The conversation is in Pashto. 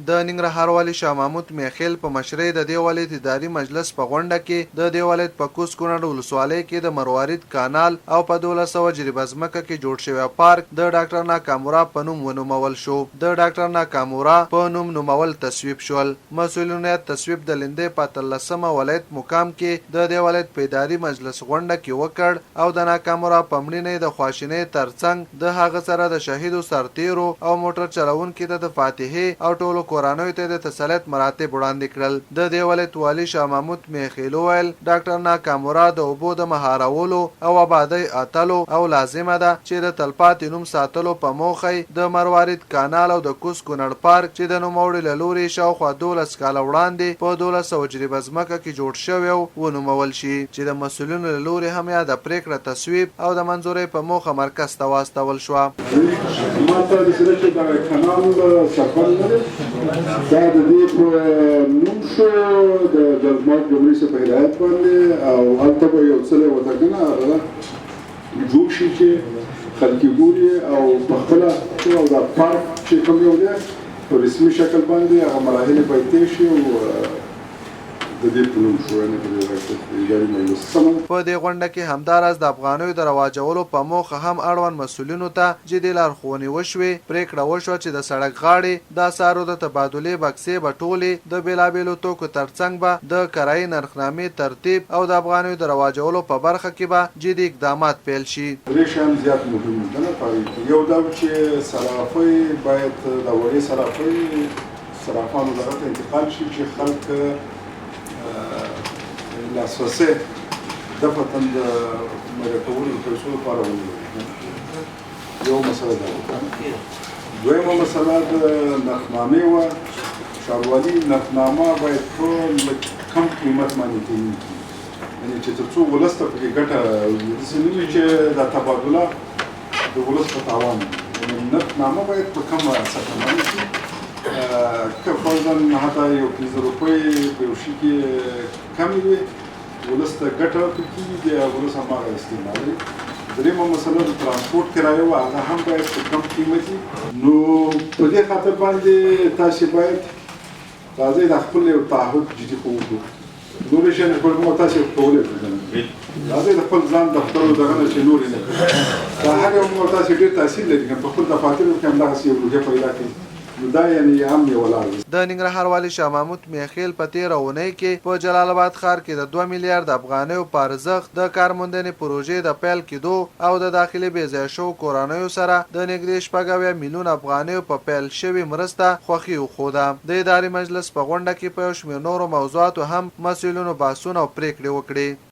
د ننګرهار والي شاه محمود میخیل په مشرۍ د دې ولایت اداري مجلس په غونډه کې د دې ولایت په کوز کونړ ولسوالۍ کې د مرواريد کانال او په 1200 جریبه ځمکه کې جوړ شوی پارک د ډاکټر ناکامورا په نوم ونومول شو. د ډاکټر ناکامورا په نوم نومول تصویب شول. مسؤلینو تصویب د لندې په 13مه ولایت مقام کې د دې ولایت په اداري مجلس غونډه کې وکړ او د ناکامورا په مړینې د خواشینۍ ترڅنګ د هغه سره د شهیدو سرتیرو او موټر چلوونکو ته د فاتحې او ټولو کورنیو ته د تسلیت مراتب وړاندې کړل. د دې ولایت والي شاه محمود میخیل ویل ډاکټر ناکامورا د اوبو د مهارولو او آبادی اتلو او لازمه ده چې د تلپاتې نوم ساتلو په موخه د مرواريد کانال او د کوز کونړ پارک چې د نوموړي له لوري شاوخوا 12 کاله وړاندې په 1200 جریبه ځمکه کې جوړ شوی ونومول شي چې د مسؤلینو له لوري هم یا د پریکړه تصویب او د منظورۍ په موخه مرکز ته واستول شو. ماته د سره چې د کانال سفر لري دا د دې په نوم شو د جلمات جمهوریت څخه په هدایت باندې او هلته به یو څه وتاکنه هغه جوړ شي چې خلک ګوري او په خپل او د پارک چې کوم یو دی په رسمي شکل باندې هغه مراحل باید تیر شي او د دې په نوم شو نه د اداري مجلس په دې غونډه کې همداراز د افغانیو د رواجولو په موخه هم اړوند مسؤلینو ته جدي لارښوونې وشوې. پریکړه وشوه چې د سړک غاړې د اسعارو د تبادلې بکسې به ټولې د بېلابېلو توکو ترڅنګ به د کرایې نرخنامې ترتیب او د افغانیو د رواجولو په برخه کې به جدي اقدامات پیل شي. درې شیان زیات مهم دي نه پاره یو دا چې صرافۍ باید د وړې صرافۍ صرافانو دغه انتقال شي چې خلک لاسرسي د فتن د مرکولو پیسو لپاره ولري. یو مسله ده. دویمه مسله د نرخنامې وه ښاروالي نرخنامه باید په کم قیمت باندې تعین کړي یعنې چې تر څو ولس ته پکې ګټه داسې نه وي چې دا تبادله د ولس په تاوان وي. نرخنامه باید په کمه سطحه باندې شي که فرضاً حتی یو 15 روپۍ په یو شي کې کمې وي ولس ته ګټه پکې بیا ولس هماغه استعمالوي. درېیمه مسله د ترانسپورټ کرایه وه هغه هم باید په کم قیمت وي. نو په دې خاطر باندې تاسې باید راځئ دا خپل یو تعهد جدي خو وکړو. نورې شیان خپل مو تاسې کولی شو راځئ د خپل ځان دفتر دغه نه چې نور یې نه کړو دا هر یو مو تاسې ډېر تاثیر لري که په خپل دفاترو کې همدغسې یو روحیه پیدا کړي. د ننګرهار والي شاه محمود میخیل په تېره اونۍ کې په جلال آباد ښار کې د 2 میلیارډ افغانیو په ارزښت د کارموندنې پروژې د پیل کېدو او د داخلي بې ځایه شوو کورنیو سره د نږدې 6 میلیون افغانیو په پیل شوې مرسته خوښي وښوده. د اداري مجلس په غونډه کې په یو شمېر نورو موضوعاتو هم مسؤلینو بحثونه او پریکړې وکړې.